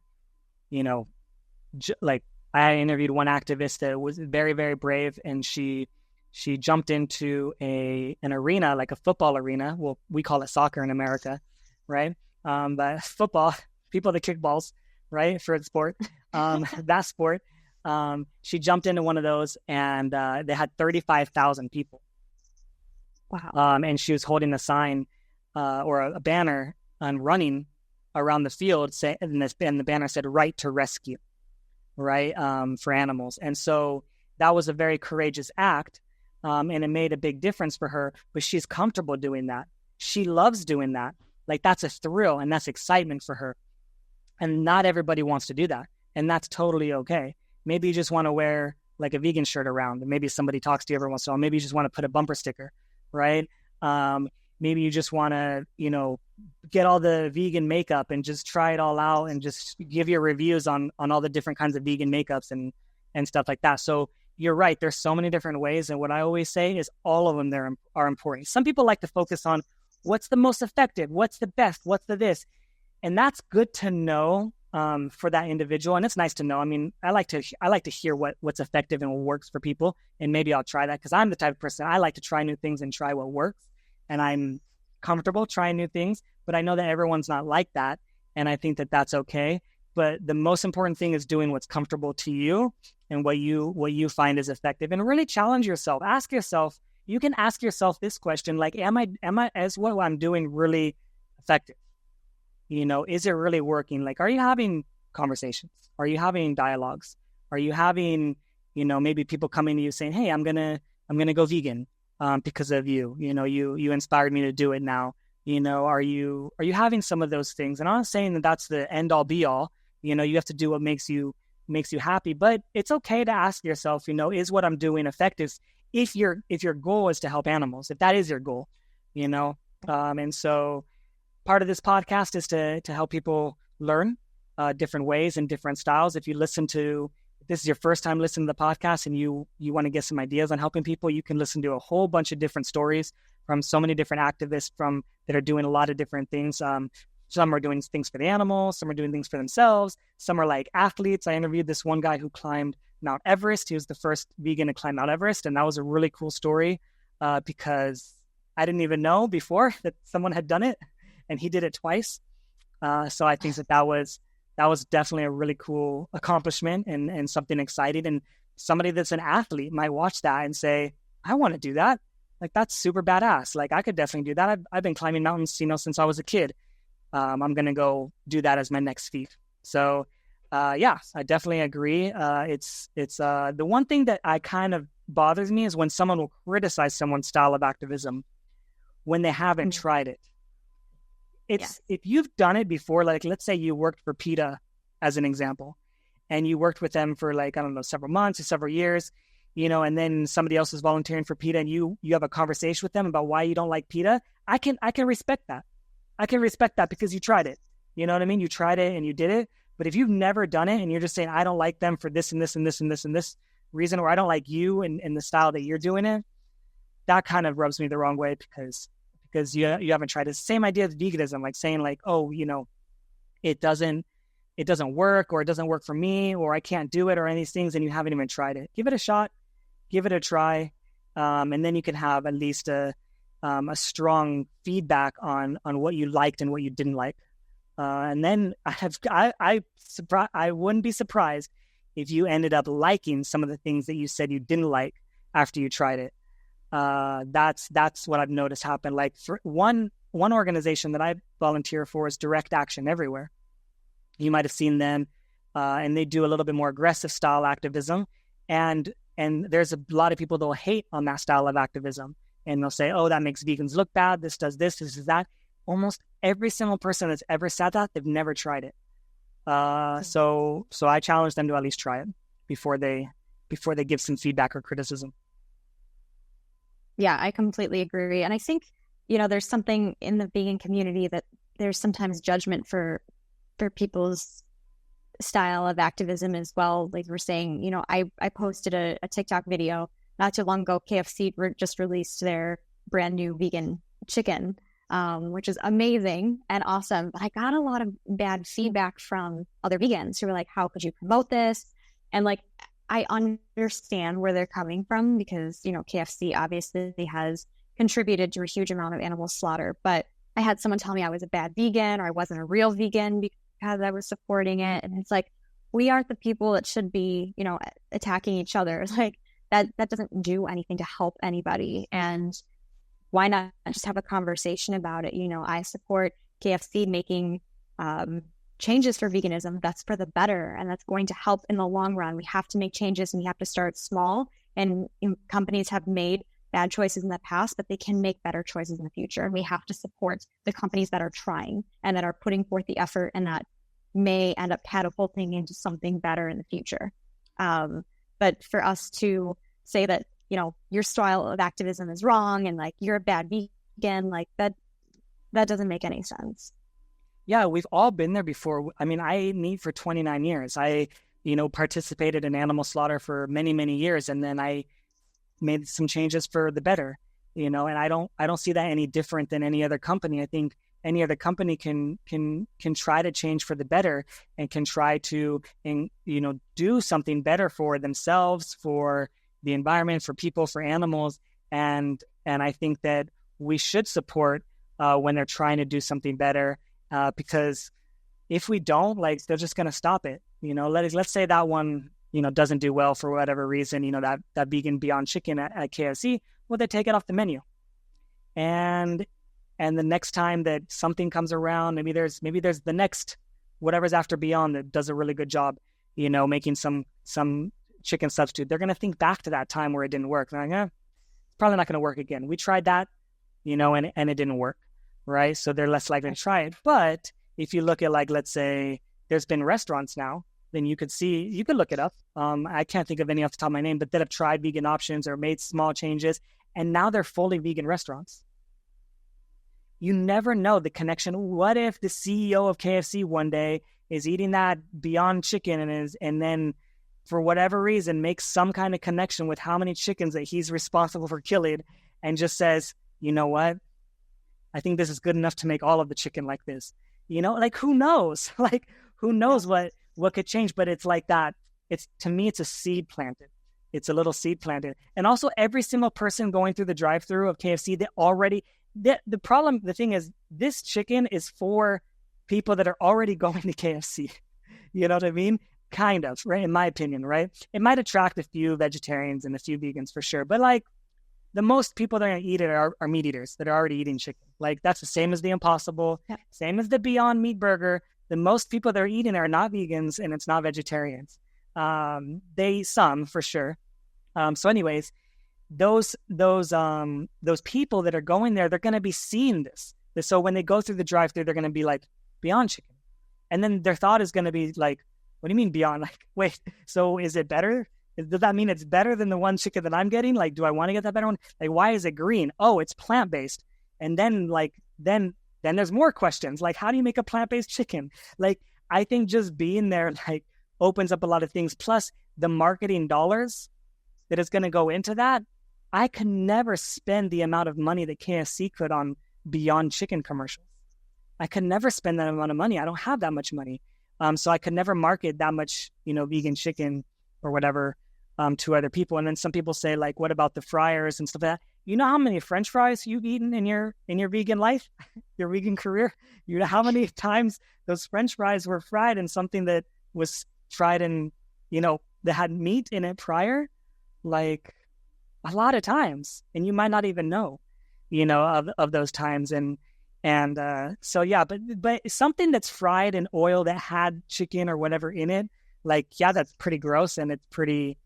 A: I interviewed one activist that was very, very brave, and she jumped into an arena, like a football arena. Well, we call it soccer in America, right? But football, people that kick balls, right, for the sport, that sport. She jumped into one of those, and they had 35,000 people.
B: Wow.
A: And she was holding a sign or a banner and running around the field, and the banner said "Right to Rescue," right, for animals. And so that was a very courageous act, and it made a big difference for her. But she's comfortable doing that. She loves doing that. Like, that's a thrill and that's excitement for her. And not everybody wants to do that, and that's totally okay. Maybe you just want to wear like a vegan shirt around, and maybe somebody talks to you every once in a while. Maybe you just want to put a bumper sticker, right? Maybe you just want to, get all the vegan makeup and just try it all out and just give your reviews on all the different kinds of vegan makeups and stuff like that. So you're right. There's so many different ways. And what I always say is all of them there are important. Some people like to focus on what's the most effective, what's the best, what's the this. And that's good to know for that individual. And it's nice to know. I mean, I like to hear what's effective and what works for people. And maybe I'll try that, because I'm the type of person, I like to try new things and try what works. And I'm comfortable trying new things, but I know that everyone's not like that. And I think that that's okay. But the most important thing is doing what's comfortable to you and what you find is effective, and really challenge yourself. Ask yourself, you can ask yourself this question, like, am I as what I'm doing really effective? Is it really working? Like, are you having conversations? Are you having dialogues? Are you having, maybe people coming to you saying, hey, I'm going to go vegan because of you, you inspired me to do it now. Are you having some of those things? And I'm not saying that that's the end all be all. You have to do what makes you happy, but it's okay to ask yourself, is what I'm doing effective? If your goal is to help animals, if that is your goal, and so part of this podcast is to help people learn different ways and different styles. If this is your first time listening to the podcast and you want to get some ideas on helping people, you can listen to a whole bunch of different stories from so many different activists that are doing a lot of different things. Some are doing things for the animals, some are doing things for themselves, some are like athletes. I interviewed this one guy who climbed Mount Everest. He was the first vegan to climb Mount Everest, and that was a really cool story because I didn't even know before that someone had done it, and he did it twice. So I think that was definitely a really cool accomplishment and something exciting. And somebody that's an athlete might watch that and say, I want to do that. Like, that's super badass. Like, I could definitely do that. I've been climbing mountains, since I was a kid. I'm going to go do that as my next feat. So, yeah, I definitely agree. It's the one thing that I kind of bothers me is when someone will criticize someone's style of activism when they haven't tried it. If you've done it before, like, let's say you worked for PETA as an example, and you worked with them for, like, I don't know, several months or several years, and then somebody else is volunteering for PETA and you have a conversation with them about why you don't like PETA. I can respect that. I can respect that because you tried it. You know what I mean? You tried it and you did it. But if you've never done it and you're just saying, I don't like them for this and this and this and this and this reason, or I don't like you and the style that you're doing it, that kind of rubs me the wrong way because you haven't tried it. It's the same idea with veganism, like saying like, oh, it doesn't work, or it doesn't work for me, or I can't do it, or any of these things, and you haven't even tried it. Give it a shot, give it a try, and then you can have at least a strong feedback on what you liked and what you didn't like. And then I wouldn't be surprised if you ended up liking some of the things that you said you didn't like after you tried it. That's what I've noticed happen. Like, for one organization that I volunteer for is Direct Action Everywhere. You might have seen them, and they do a little bit more aggressive style activism. And there's a lot of people that will hate on that style of activism. And they'll say, oh, that makes vegans look bad. This does this, this is that. Almost every single person that's ever said that, they've never tried it. So I challenge them to at least try it before they give some feedback or criticism.
B: Yeah, I completely agree. And I think, there's something in the vegan community that there's sometimes judgment for people's style of activism as well. Like we're saying, I posted a TikTok video not too long ago. KFC just released their brand new vegan chicken, which is amazing and awesome. But I got a lot of bad feedback from other vegans who were like, how could you promote this? And like, I understand where they're coming from because, KFC obviously has contributed to a huge amount of animal slaughter. But I had someone tell me I was a bad vegan or I wasn't a real vegan because I was supporting it. And it's like, we aren't the people that should be, attacking each other. Like that doesn't do anything to help anybody. And why not just have a conversation about it? I support KFC making changes for veganism. That's for the better, and that's going to help in the long run. We have to make changes, and we have to start small. And companies have made bad choices in the past, but they can make better choices in the future. And we have to support the companies that are trying and that are putting forth the effort, and that may end up catapulting into something better in the future. But for us to say that, your style of activism is wrong and like you're a bad vegan, like that doesn't make any sense.
A: Yeah, we've all been there before. I mean, I ate meat for 29 years. I, participated in animal slaughter for many, many years. And then I made some changes for the better, and I don't see that any different than any other company. I think any other company can try to change for the better and can try to, do something better for themselves, for the environment, for people, for animals. And I think that we should support when they're trying to do something better, because if we don't, like, they're just going to stop it. Let's say that one, doesn't do well for whatever reason, that vegan Beyond Chicken at KFC, well, they take it off the menu. And the next time that something comes around, maybe there's the next, whatever's after Beyond that does a really good job, making some chicken substitute. They're going to think back to that time where it didn't work. They're like, it's probably not going to work again. We tried that, and it didn't work, right? So they're less likely to try it. But if you look at, like, let's say there's been restaurants now, then you could look it up. I can't think of any off the top of my name, but that have tried vegan options or made small changes, and now they're fully vegan restaurants. You never know the connection. What if the CEO of KFC one day is eating that Beyond Chicken and then for whatever reason makes some kind of connection with how many chickens that he's responsible for killing, and just says, you know what? I think this is good enough to make all of the chicken like this. Like, who knows? Like, who knows what could change? But it's like that. To me, it's a seed planted. It's a little seed planted. And also every single person going through the drive-through of KFC, the thing is, this chicken is for people that are already going to KFC. You know what I mean? Kind of, right? In my opinion, right? It might attract a few vegetarians and a few vegans for sure. But like, the most people that are going to eat it are meat eaters that are already eating chicken. Like, that's the same as the Impossible, same as the Beyond Meat Burger. The most people that are eating are not vegans, and it's not vegetarians. Some for sure. So anyways, those people that are going there, they're going to be seeing this. So when they go through the drive-thru, they're going to be like, Beyond Chicken. And then their thought is going to be like, what do you mean Beyond? Like, wait, so is it better? Does that mean it's better than the one chicken that I'm getting? Like, do I want to get that better one? Like, why is it green? Oh, it's plant-based. And then then there's more questions. Like, how do you make a plant-based chicken? Like, I think just being there, like, opens up a lot of things. Plus the marketing dollars that is going to go into that. I could never spend the amount of money that KFC could on Beyond Chicken commercials. I could never spend that amount of money. I don't have that much money. So I could never market that much, vegan chicken or whatever to other people. And then some people say, like, what about the fryers and stuff like that? You know how many French fries you've eaten in your vegan life, your vegan career? You know how many times those French fries were fried in something that was fried in, that had meat in it prior? Like, a lot of times, and you might not even know, of those times. And so, yeah, but something that's fried in oil that had chicken or whatever in it, like, yeah, that's pretty gross. And it's pretty,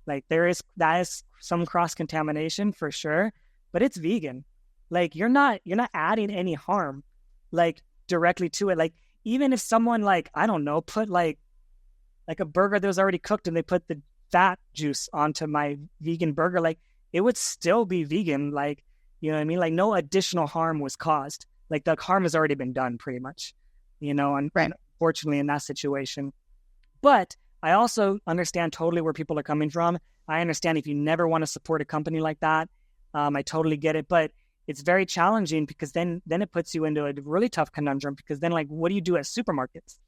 A: like, that is some cross-contamination for sure, but it's vegan. Like, you're not adding any harm, like, directly to it. Like, even if someone, like, I don't know, put like a burger that was already cooked and they put the fat juice onto my vegan burger, like, it would still be vegan. Like, you know what I mean? Like, no additional harm was caused. Like, the harm has already been done pretty much, unfortunately in that situation. But I also understand totally where people are coming from. I understand if you never want to support a company like that. I totally get it. But it's very challenging because then it puts you into a really tough conundrum, because then, like, what do you do at supermarkets?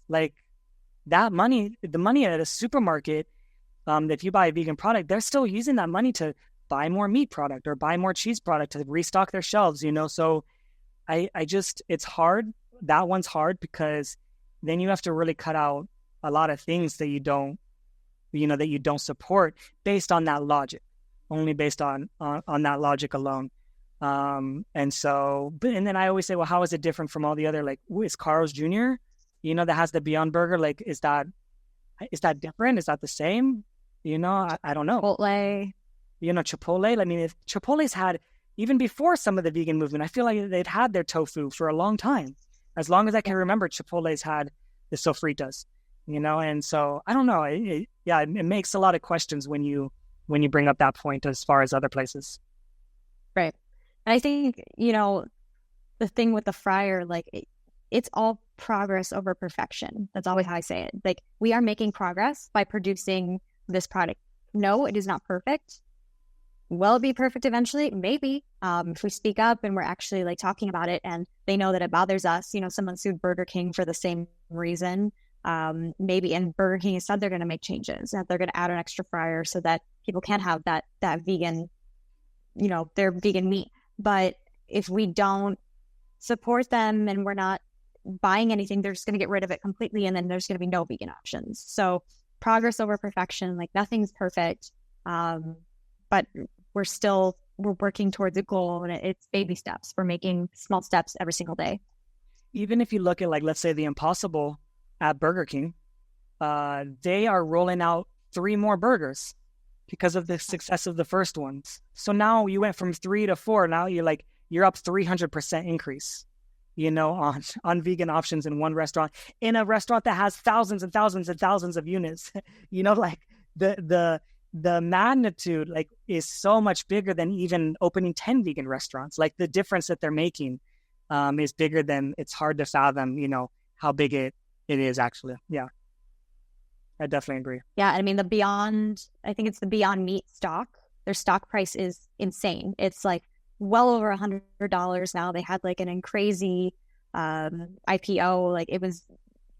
A: Like, the money at a supermarket, if you buy a vegan product, they're still using that money to buy more meat product or buy more cheese product to restock their shelves, So it's hard. That one's hard because then you have to really cut out a lot of things that you don't support based on that logic, only based on that logic alone. And then I always say, well, how is it different from all the other, like, is Carl's Jr., that has the Beyond Burger, like, is that different? Is that the same? I don't know.
B: Chipotle.
A: Chipotle. I mean, if Chipotle's had, even before some of the vegan movement, I feel like they'd had their tofu for a long time. As long as I can remember, Chipotle's had the sofritas, and so I don't know. It makes a lot of questions when you bring up that point as far as other places.
B: Right. And I think, the thing with the fryer, like, it's all progress over perfection. That's always how I say it. Like, we are making progress by producing this product. No, it is not perfect. Will it be perfect eventually? Maybe. If we speak up and we're actually, like, talking about it and they know that it bothers us, someone sued Burger King for the same reason. Maybe, and Burger King has said they're going to make changes, that they're going to add an extra fryer so that people can have that vegan, their vegan meat. But if we don't support them and we're not buying anything, they're just going to get rid of it completely, and then there's going to be no vegan options. So progress over perfection, like, nothing's perfect, but we're working towards a goal, and it's baby steps. We're making small steps every single day.
A: Even if you look at, like, let's say the Impossible at Burger King, they are rolling out 3 more burgers because of the success of the first ones. So now you went from 3 to 4. Now you're up 300% increase, on vegan options in one restaurant, in a restaurant that has thousands and thousands and thousands of units. Like, the magnitude, like, is so much bigger than even opening 10 vegan restaurants. Like, the difference that they're making is bigger than, it's hard to fathom, how big it is actually. Yeah. I definitely agree.
B: Yeah. I mean, I think it's the Beyond Meat stock. Their stock price is insane. It's like well over $100 now. They had, like, an crazy IPO. Like, it was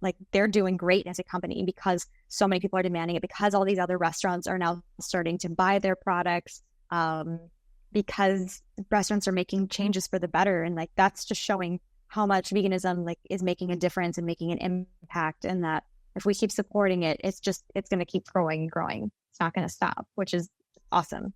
B: like, they're doing great as a company because so many people are demanding it, because all these other restaurants are now starting to buy their products, because restaurants are making changes for the better. And, like, that's just showing how much veganism, like, is making a difference and making an impact, and that if we keep supporting it, it's going to keep growing and growing. It's not going to stop, which is awesome.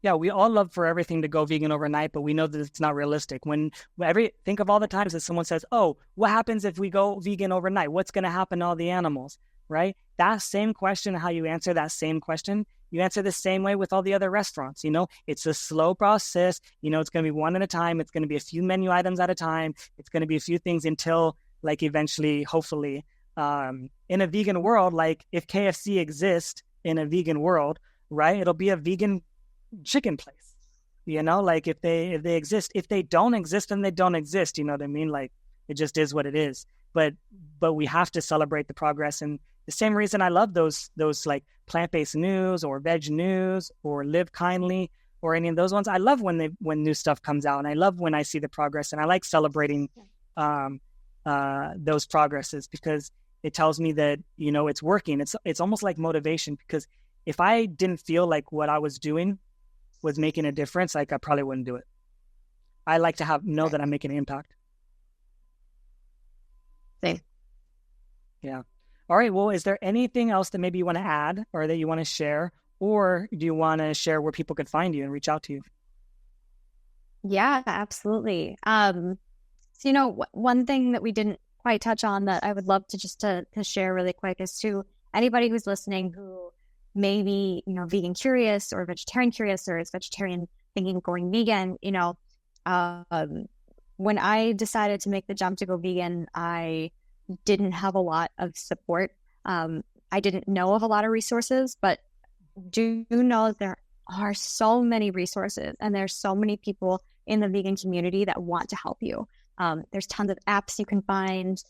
A: Yeah, we all love for everything to go vegan overnight, but we know that it's not realistic. Think of all the times that someone says, oh, what happens if we go vegan overnight? What's going to happen to all the animals, right? That same question, how you answer that same question, you answer the same way with all the other restaurants. It's a slow process. It's going to be one at a time. It's going to be a few menu items at a time. It's going to be a few things until, like, eventually, hopefully, in a vegan world, like, if KFC exists in a vegan world, right, it'll be a vegan chicken place, like, if they exist. If they don't exist, then they don't exist, you know what I mean? Like, it just is what it is. But we have to celebrate the progress. And the same reason I love those like plant-based news or veg news or Live Kindly or any of those ones. I love when new stuff comes out, and I love when I see the progress, and I like celebrating those progresses, because it tells me that, it's working. It's almost like motivation, because if I didn't feel like what I was doing was making a difference, like, I probably wouldn't do it. I like to know that I'm making an impact.
B: Same.
A: Yeah. All right. Well, is there anything else that maybe you want to add or that you want to share, or do you want to share where people could find you and reach out to you?
B: Yeah, absolutely. So, one thing that we didn't quite touch on that I would love to just to share really quick is to anybody who's listening who may be, vegan curious or vegetarian curious, or is vegetarian thinking of going vegan. When I decided to make the jump to go vegan, I didn't have a lot of support. I didn't know of a lot of resources, but do know that there are so many resources, and there's so many people in the vegan community that want to help you. There's tons of apps you can find.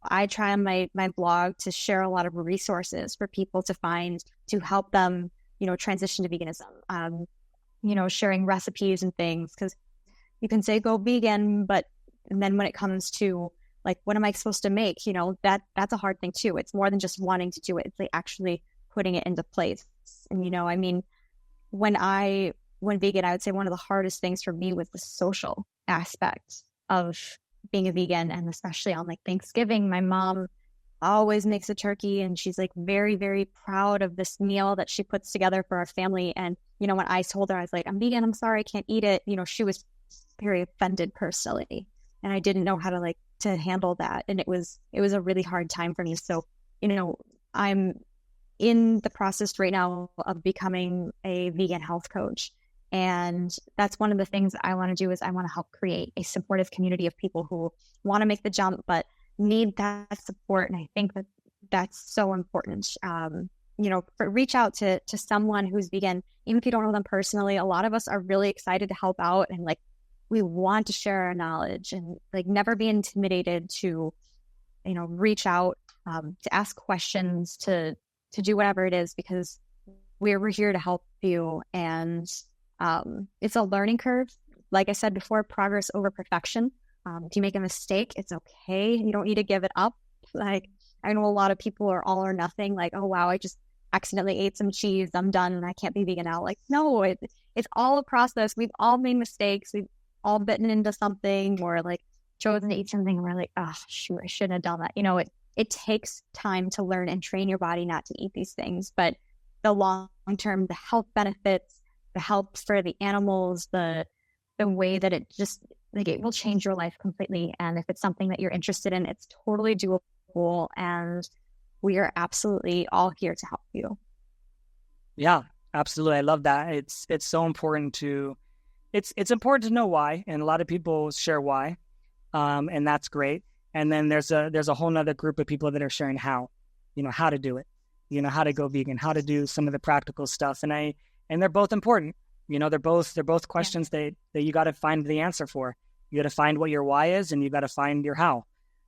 B: I try on my blog to share a lot of resources for people to find to help them, transition to veganism. Sharing recipes and things, because you can say go vegan, but then when it comes to, like, what am I supposed to make? That's a hard thing too. It's more than just wanting to do it. It's like actually putting it into place. And, when I went vegan, I would say one of the hardest things for me was the social aspect of being a vegan, and especially on, like, Thanksgiving, my mom always makes a turkey, and she's like very, very proud of this meal that she puts together for our family. And, when I told her, I was like, I'm vegan, I'm sorry, I can't eat it. She was very offended personally. And I didn't know how to to handle that. And it was a really hard time for me. So, I'm in the process right now of becoming a vegan health coach. And that's one of the things I want to do is I want to help create a supportive community of people who want to make the jump, but need that support. And I think that that's so important. Reach out to someone who's vegan, even if you don't know them personally. A lot of us are really excited to help out, and we want to share our knowledge, and never be intimidated to, reach out, to ask questions, to do whatever it is, because we're here to help you. And it's a learning curve. Like I said before, progress over perfection. If you make a mistake, it's okay. You don't need to give it up. I know a lot of people are all or nothing. Oh, wow, I just accidentally ate some cheese. I'm done and I can't be vegan now. No, it's all a process. We've all made mistakes. We've all bitten into something, or chosen to eat something. And we're like, oh, shoot, I shouldn't have done that. It takes time to learn and train your body not to eat these things. But the long term, the health benefits, the help for the animals, the way that it just, it will change your life completely. And if it's something that you're interested in, it's totally doable. And we are absolutely all here to help you.
A: Yeah, absolutely. I love that. It's so important it's important to know why. And a lot of people share why. And that's great. And then there's a whole nother group of people that are sharing how to do it, how to go vegan, how to do some of the practical stuff. And they're both important. They're both questions that you got to find the answer for. You got to find what your why is, and you got to find your how.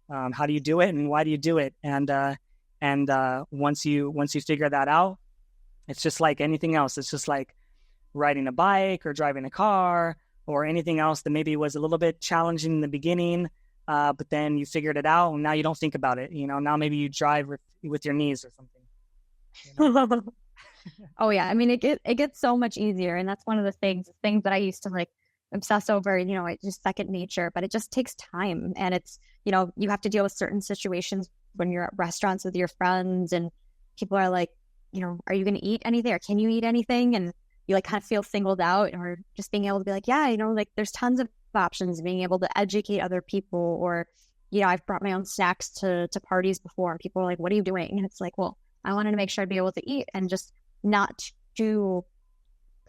A: How do you do it, and why do you do it? And once you figure that out, it's just like anything else. It's just like riding a bike or driving a car or anything else that maybe was a little bit challenging in the beginning, but then you figured it out, and now you don't think about it. Now maybe you drive with your knees or something.
B: Oh yeah, I mean it gets so much easier, and that's one of the things that I used to obsess over. It's just second nature, but it just takes time, and it's you have to deal with certain situations when you're at restaurants with your friends, and people are like, are you going to eat anything, or can you eat anything? And you kind of feel singled out, or just being able to be like, yeah, there's tons of options, being able to educate other people. Or I've brought my own snacks to parties before, and people are like, what are you doing? And it's like, well, I wanted to make sure I'd be able to eat, and just not to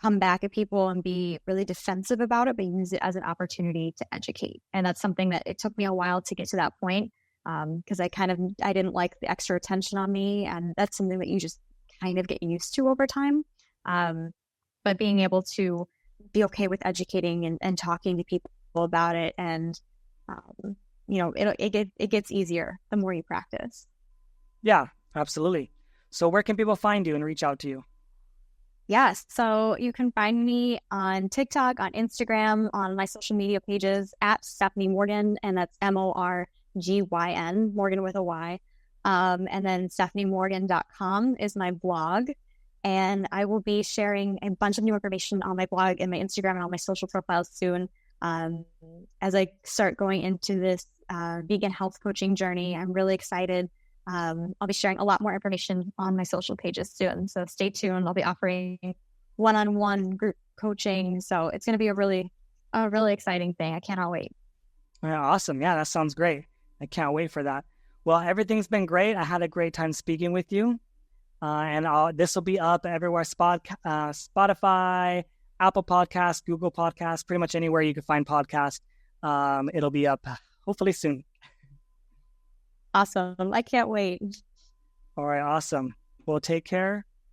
B: come back at people and be really defensive about it, but use it as an opportunity to educate. And that's something that it took me a while to get to that point, because I didn't like the extra attention on me, and that's something that you just kind of get used to over time. But being able to be okay with educating and talking to people about it, and it gets easier the more you practice.
A: Yeah, absolutely. So where can people find you and reach out to you?
B: Yes. So you can find me on TikTok, on Instagram, on my social media pages at Stephanie Morgyn, and that's Morgyn, Morgan with a Y. And then stephaniemorgyn.com is my blog. And I will be sharing a bunch of new information on my blog and my Instagram and all my social profiles soon. As I start going into this vegan health coaching journey, I'm really excited. I'll be sharing a lot more information on my social pages soon. So stay tuned. I'll be offering one-on-one group coaching. So it's going to be a really exciting thing. I cannot wait.
A: Awesome. Yeah, that sounds great. I can't wait for that. Well, everything's been great. I had a great time speaking with you. And this will be up everywhere, Spotify, Apple Podcasts, Google Podcasts, pretty much anywhere you can find podcasts. It'll be up hopefully soon.
B: Awesome. I can't wait.
A: All right. Awesome. Well, take care.